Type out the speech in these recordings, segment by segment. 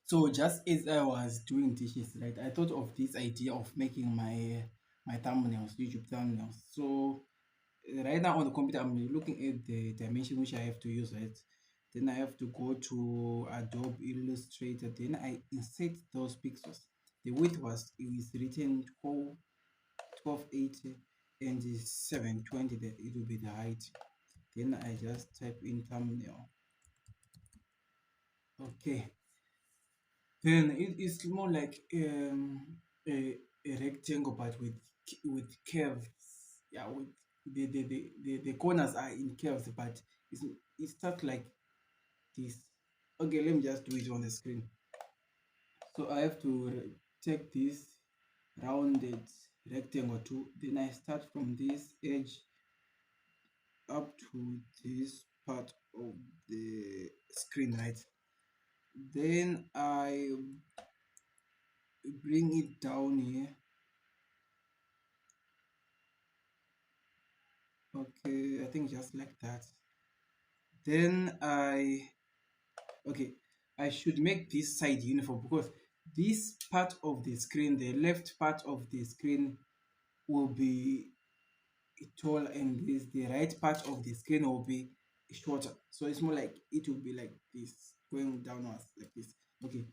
So just as I was doing dishes, right, I thought of this idea of making my thumbnails, YouTube thumbnails. So right now on the computer, I'm looking at the dimension which I have to use, right? Then I have to go to Adobe Illustrator. Then I insert those pixels. The width is written 1280 and the 720. That it will be the height. Then I just type in thumbnail. Okay. Then it is more like a rectangle, but with curves. Yeah, with the corners are in curves, but it's not like this. Okay, let me just do it on the screen. So I have to take this rounded rectangle too. Then I start from this edge up to this part of the screen, right? Then I bring it down here. Okay, I think just like that. Then okay, I should make this side uniform because this part of the screen, the left part of the screen will be tall and this the right part of the screen will be shorter. So it's more like it will be like this, going downwards like this. Okay,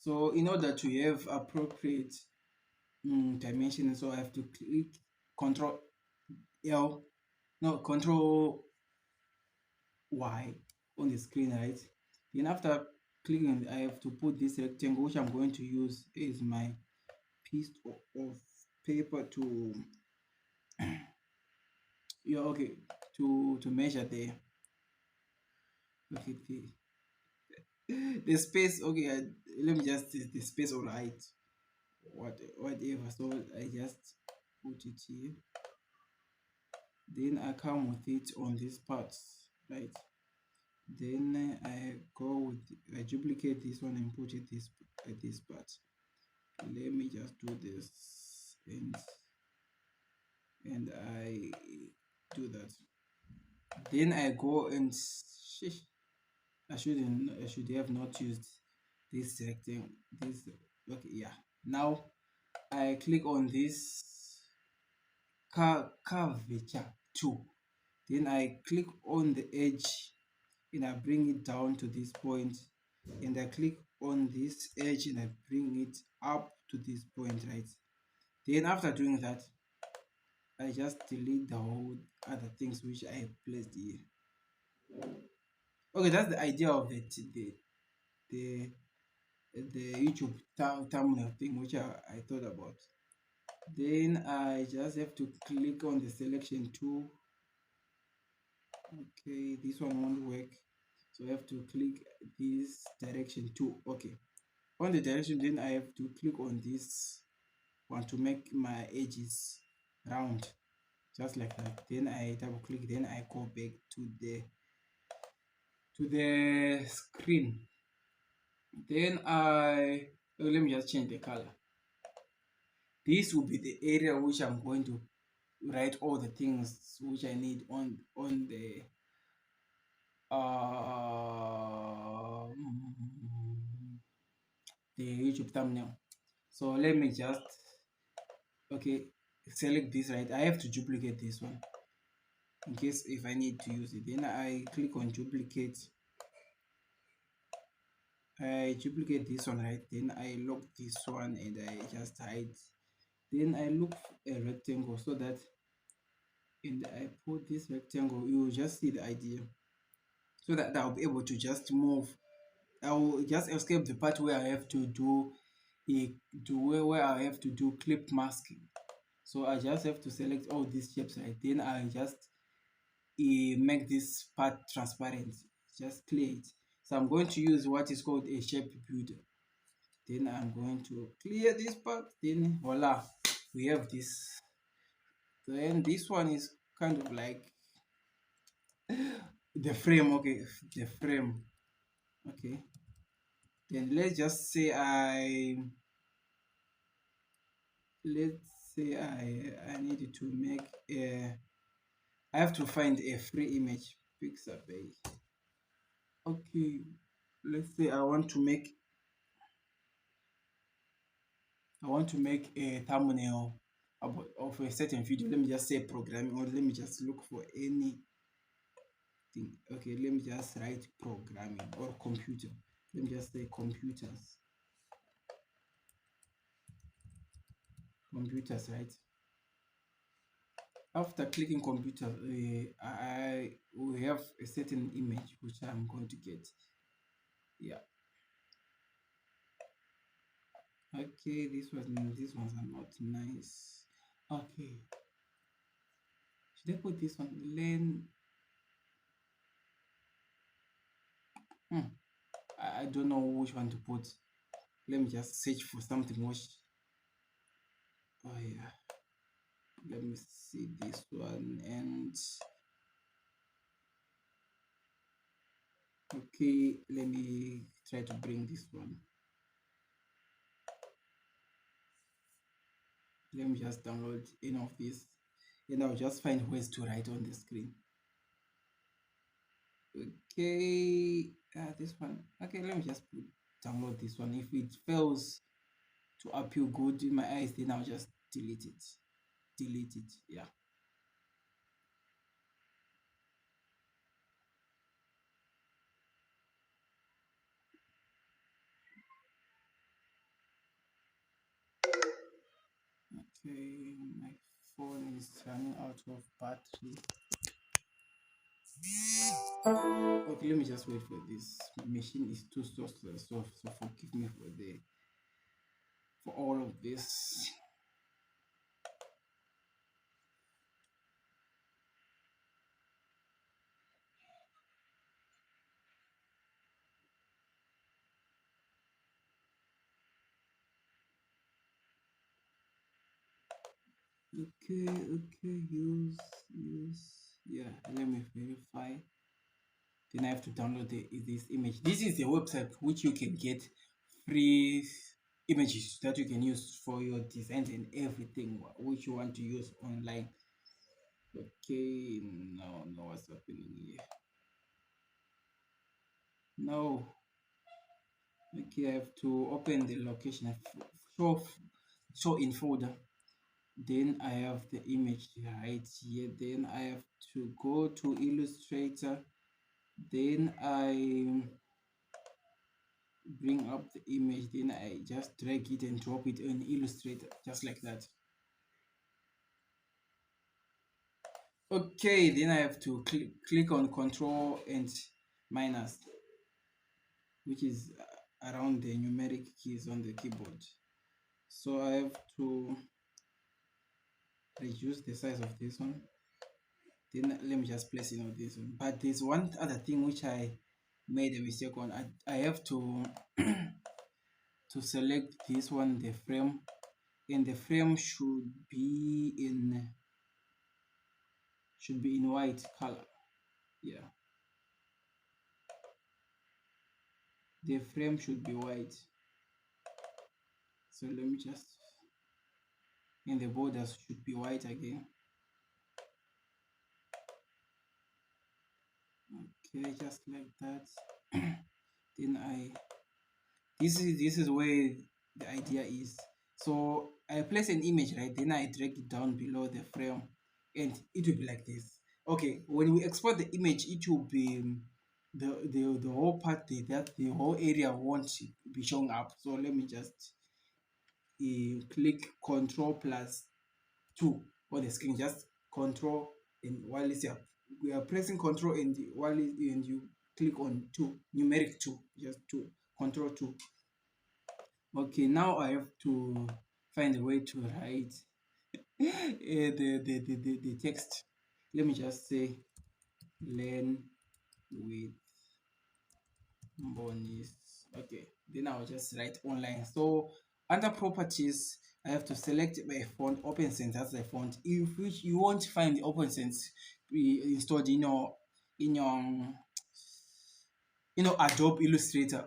so in order to have appropriate dimension, so I have to click Control L, no, Control Y on the screen, right? Then after clicking, I have to put this rectangle, which I'm going to use is my piece of paper to yeah, okay, to measure okay, the space. Okay, let me just the space or height, whatever. So I just put it here. Then I come with it on this part, right? Then I go with I duplicate this one and put it this at this part. Let me just do this and I do that. Then I go and I should have not used this rectangle. This okay, yeah. Now I click on this curvature tool. Then I click on the edge and I bring it down to this point, and I click on this edge and I bring it up to this point, right? Then after doing that, I just delete the whole other things which I placed here. Okay, that's the idea of the the YouTube thumbnail thing which I thought about. Then I just have to click on the selection tool. Okay, this one won't work, so I have to click this direction tool. Okay, on the direction, then I have to click on this one to make my edges round, just like that. Then I double click, then I go back to the screen. Then let me just change the color. This will be the area which I'm going to write all the things which I need on uh the YouTube thumbnail. So let me just okay select this, right? I have to duplicate this one in case if I need to use it. Then I click on duplicate. I duplicate this one, right? Then I lock this one and I just hide. Then I look for a rectangle so that and I put this rectangle, you will just see the idea. So that I'll be able to just move. I will just escape the part where I have to do where I have to do clip masking. So I just have to select all these shapes, right? Then I just make this part transparent, just clear it. So I'm going to use what is called a shape builder. Then I'm going to clear this part. Then voila, we have this. Then this one is kind of like the frame. Okay, the frame. Okay. Then let's say I needed to make a I have to find a free image PIXBAY. Okay, let's say I want to make a thumbnail of a certain video. Let me just say programming, or let me just look for anything. Okay, let me just write programming or computer. Let me just say computers, right? After clicking computer, I will have a certain image which I'm going to get. Yeah. Okay, these ones are not nice. Okay. Should I put this one? Learn. Hmm. I don't know which one to put. Let me just search for something which. Oh yeah. Let me see this one and okay. Let me try to bring this one. Let me just download any of this, and I'll just find ways to write on the screen. Okay, this one. Okay, let me just download this one. If it fails to appear good in my eyes, then I'll just delete it. Delete it. Yeah. Okay, my phone is running out of battery. Okay, let me just wait for this. Machine is too slow, so forgive me for all of this. Okay, use. Yeah, let me verify. Then I have to download this image. This is a website which you can get free images that you can use for your designs and everything which you want to use online. Okay, no, what's happening here? No. Okay, I have to open the location. Show, show in folder. Then I have the image right here. Then I have to go to Illustrator. Then I bring up the image. Then I just drag it and drop it in Illustrator, just like that. Okay, then I have to click on Control and minus, which is around the numeric keys on the keyboard. So I have to reduce the size of this one. Then let me just place it on this one. But there's one other thing which I made a mistake on. I have to to select this one, the frame, and the frame should be in white color. Yeah, the frame should be white. So let me just, and the borders should be white again. Okay, just like that. Then this is where the idea is. So I place an image, right? Then I drag it down below the frame, and it will be like this. Okay, when we export the image, it will be the whole part that the whole area won't be showing up. So let me just click Control plus 2 on the screen. Just Control, and while it's here, we are pressing Control and and you click on 2, numeric 2, just 2, Control 2. Okay, now I have to find a way to write the text. Let me just say learn with Mbonisi. Okay, then I'll just write online. So under properties, I have to select my font, Open Sense as the font. If which you won't find the Open Sense installed in your Adobe Illustrator.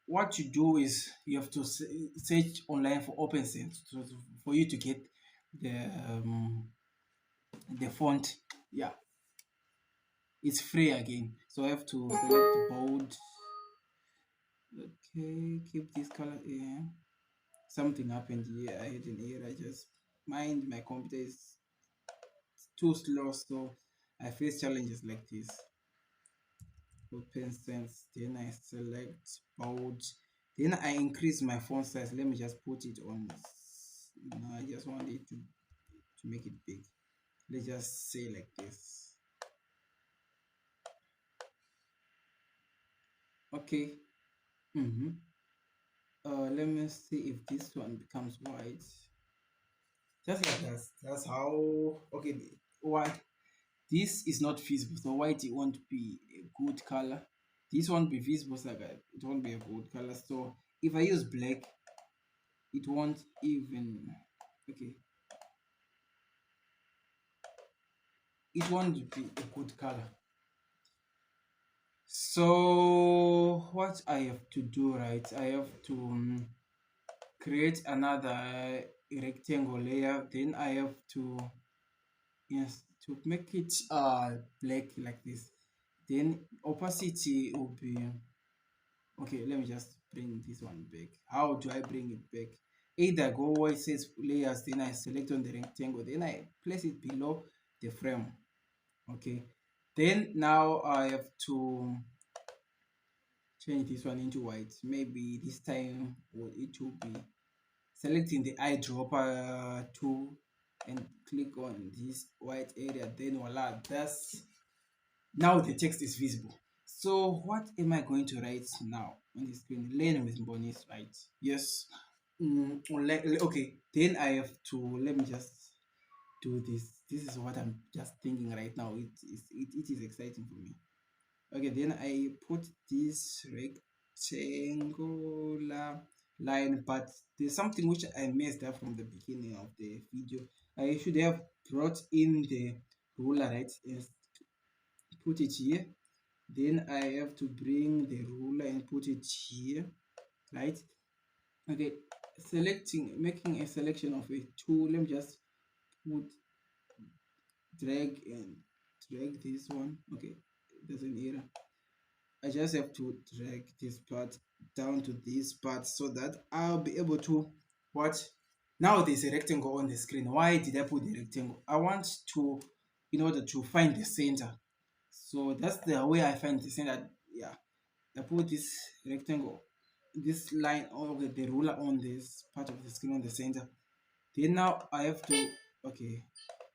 What you do is you have to search online for Open Sense for you to get the the font. Yeah, it's free again. So I have to select bold. Okay, keep this color here. Something happened here. I had an error. I just mind my computer is too slow, so I face challenges like this. Open sense. Then I select bold. Then I increase my font size. Let me just put it on. No, I just want it to make it big. Let's just say like this. Okay. Mm-hmm. Let me see if this one becomes white. Just like that. That's how. Okay. White. This is not visible, so white it won't be a good color. This won't be visible, so it won't be a good color. So if I use black, it won't even. Okay. It won't be a good color. So what I have to do, right? I have to create another rectangle layer. Then I have to, yes, to make it black like this. Then opacity will be, okay. Let me just bring this one back. How do I bring it back? Either go where it says layers, then I select on the rectangle, then I place it below the frame. Okay, then now I have to change this one into white. Maybe this time it will be selecting the eyedropper tool and click on this white area. Then voila, that's now the text is visible. So what am I going to write now on the screen? Learn with Mbonisi, right? Yes. Okay, then I have to, let me just do this. This is what I'm just thinking right now. It is exciting for me. Okay, then I put this rectangular line, but there's something which I messed up from the beginning of the video. I should have brought in the ruler, right? Yes, put it here. Then I have to bring the ruler and put it here, right? Okay, making a selection of a tool. Let me just put, drag and drag this one. Okay, there's an error. I just have to drag this part down to this part so that I'll be able to what? Now there's a rectangle on the screen. Why did I put the rectangle? I want to, in order to find the center. So that's the way I find the center. Yeah, I put this rectangle, this line over the ruler on this part of the screen on the center. Then now I have to, okay,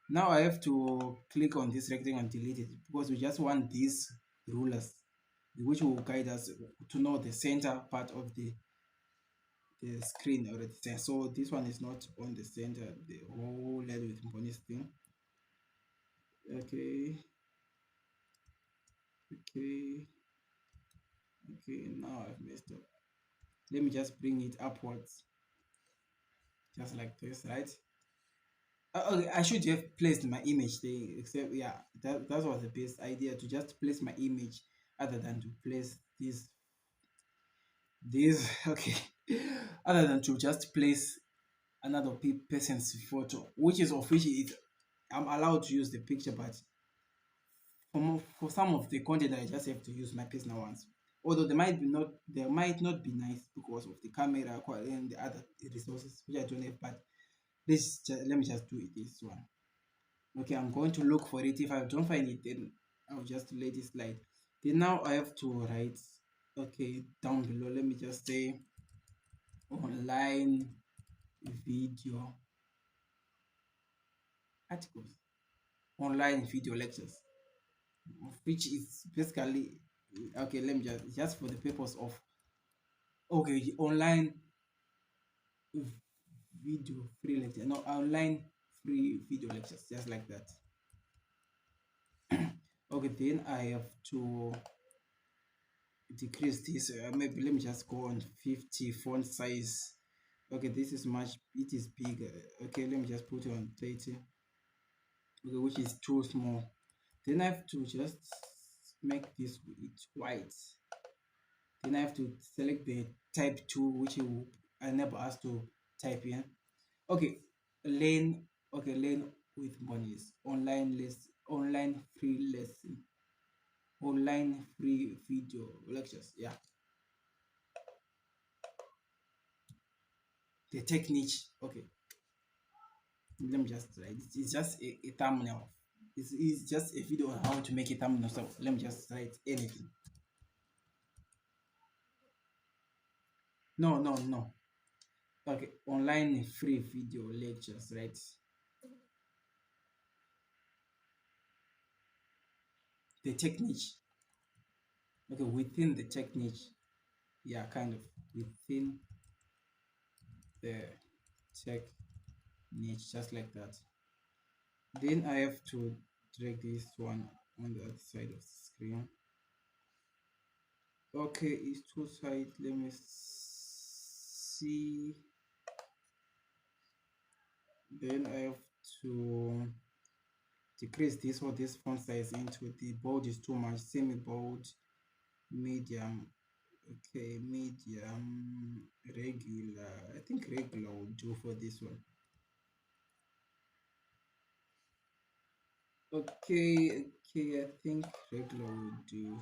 now I have to click on this rectangle and delete it because we just want these rulers which will guide us to know the center part of the screen or the center. So this one is not on the center, the whole letter with Mbonisi thing. Okay, okay, okay, now I've messed up. Let me just bring it upwards, just like this, right? Okay, I should have placed my image there, except yeah, that was the best idea, to just place my image other than to place this okay, other than to just place another person's photo, which is officially it. I'm allowed to use the picture, but for some of the content I just have to use my personal ones. Although they might not be nice because of the camera and the other resources which I don't have, but let me just do it this one. Okay, I'm going to look for it. If I don't find it, then I'll just let it slide. Then now I have to write, okay, down below. Let me just say online video articles, online video lectures, which is basically, okay. Let me just for the purpose of, okay, online video free lecture, no, online free video lectures, just like that. Okay, then I have to decrease this. Maybe let me just go on 50 font size. Okay, this is much, it is bigger. Okay, let me just put it on 30. Okay, which is too small. Then I have to just make this white. Then I have to select the type tool, which will enable us to type in. Okay, lane. Okay, lane with monies. Online free lesson, online free video lectures. Yeah. the technique. Okay, let me just write it. It's just a thumbnail. It's just a video on how to make a thumbnail. So let me just write anything. No, no, no. Okay, online free video lectures, right? The technique. Okay, within the technique. Yeah, kind of within the technique, just like that. Then I have to drag this one on the other side of the screen. Okay, it's two sides. Let me see. Then I have to decrease this or this font size into the bold is too much. Semi bold, medium. Okay, medium, regular. I think regular will do for this one. Okay, okay, I think regular will do.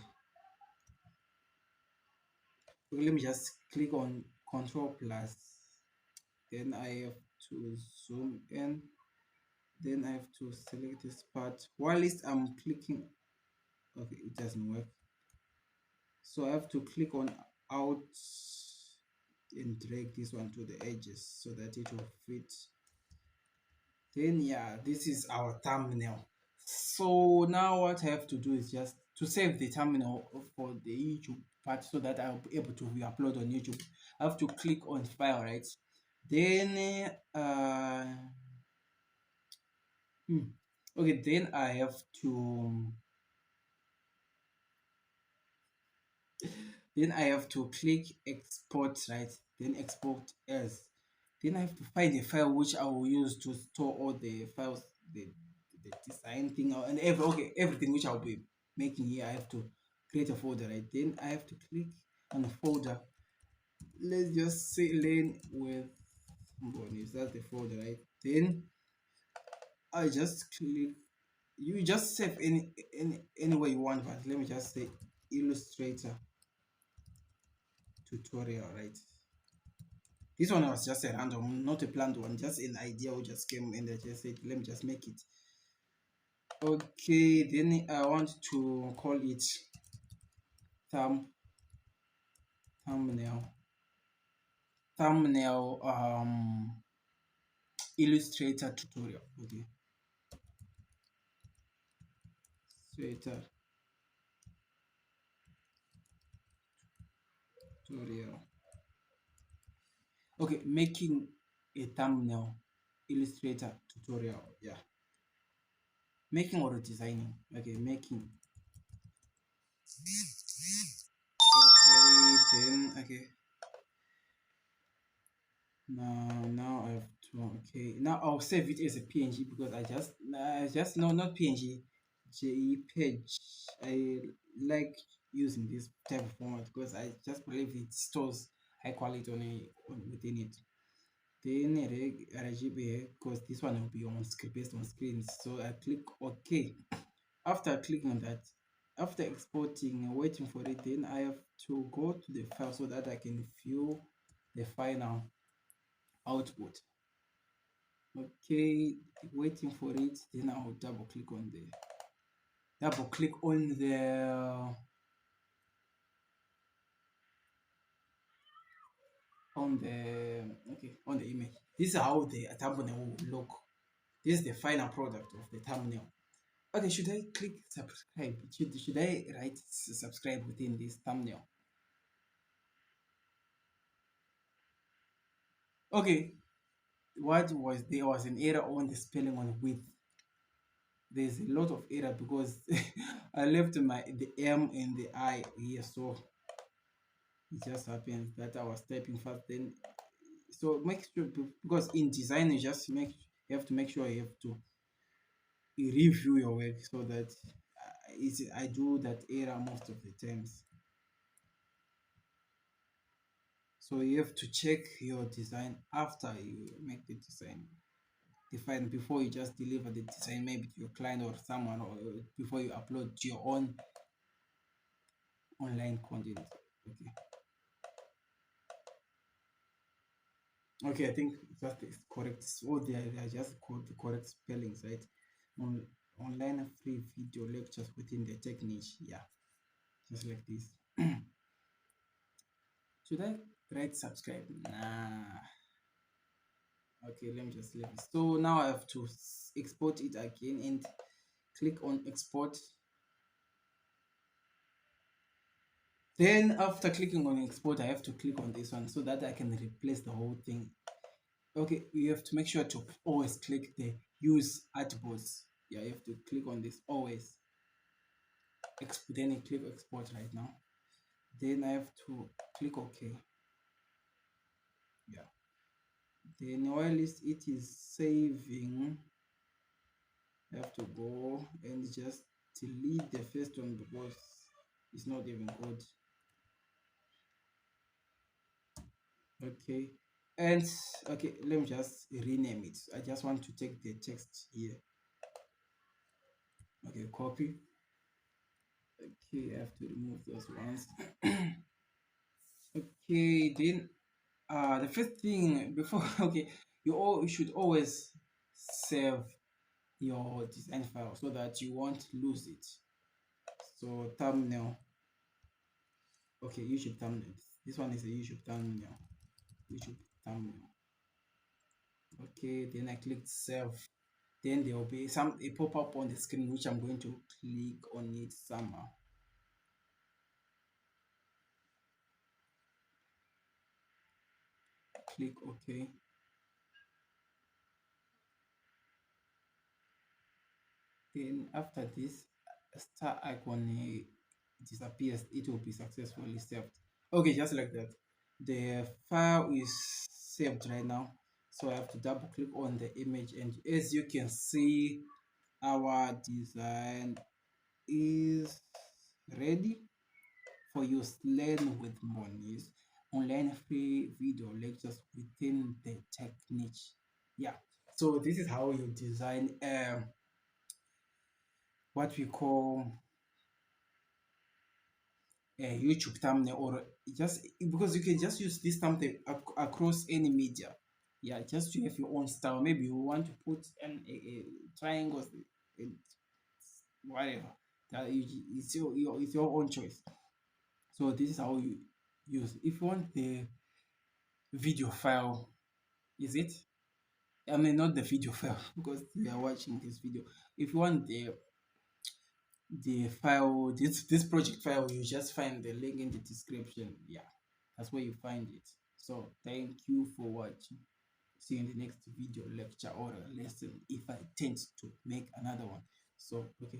Okay, let me just click on Control Plus. Then I have to zoom in. Then I have to select this part. While I'm clicking, okay, it doesn't work. So I have to click on out and drag this one to the edges so that it will fit. Then yeah, this is our thumbnail. So now what I have to do is just to save the thumbnail for the YouTube part so that I'll be able to re-upload on YouTube. I have to click on file, right? Then okay, then I have to click export, right? Then export as. Then I have to find a file which I will use to store all the files, the design thing, and everything which I'll be making here. I have to create a folder, right? Then I have to click on a folder. Let's just say lane with Mbonisi. That's the folder, right? Then I just click. You just save any way you want, but let me just say Illustrator tutorial, right? This one was just a random, not a planned one, just an idea which just came and I just said, let me just make it. Okay, then I want to call it thumbnail Illustrator tutorial. Okay, Illustrator tutorial. Okay, making a thumbnail Illustrator tutorial. Yeah, making or designing. Okay, making. Okay, then okay. Now I have to. Okay, now I'll save it as a PNG because I just no, not PNG, JPEG. I like using this type of format because I just believe it stores high quality within it. Then RGB because this one will be on screen based on screens. So I click OK. After clicking on that, after exporting and waiting for it, then I have to go to the file so that I can view the final output. Okay, waiting for it. Then I'll double click on the on the image. This is how the thumbnail will look. This is the final product of the thumbnail. Okay, should I click subscribe? Should I write subscribe within this thumbnail? Okay, there was an error on the spelling on with. There's a lot of error because I left the M and the I here, so it just happens that I was typing fast. Then so make sure, because in design you have to make sure you have to review your work so that I do that error most of the times. So you have to check your design after you make the design define before you just deliver the design maybe to your client or someone, or before you upload to your own online content. Okay, Okay, I think that is correct. So they are just called the correct spellings, right? On online free video lectures within the tech niche. Yeah, just like this. Should I write subscribe? Nah. Okay, let me just leave it. So now I have to export it again and click on export. Then after clicking on export, I have to click on this one so that I can replace the whole thing. Okay, you have to make sure to always click the use artboards. Yeah, you have to click on this always. Then you click export right now. Then I have to click OK. Yeah. Then while it is saving, I have to go and just delete the first one because it's not even good. Okay. And okay, let me just rename it. I just want to take the text here. Okay, copy. Okay, I have to remove those ones. Okay, then the first thing before okay, you should always save your design file so that you won't lose it. So thumbnail. Okay, YouTube thumbnail. This one is a YouTube thumbnail. YouTube thumbnail. Okay, then I clicked save. Then there will be a pop-up on the screen which I'm going to click on it somehow. Click OK. Then after this star icon disappears, it will be successfully saved. Okay, just like that. The file is saved right now. So I have to double click on the image, and as you can see, our design is ready for use. Learn with Mbonisi online free video lectures within the tech niche. Yeah. So this is how you design what we call a YouTube thumbnail, or just because you can just use this thumbnail across any media. Yeah, just to have your own style. Maybe you want to put a triangle, whatever. It's your own choice. So this is how you use. If you want the video file, is it? I mean, not the video file because they are watching this video. If you want the file, this project file, you just find the link in the description. Yeah, that's where you find it. So thank you for watching. See you in the next video lecture or a lesson if I tend to make another one. So okay.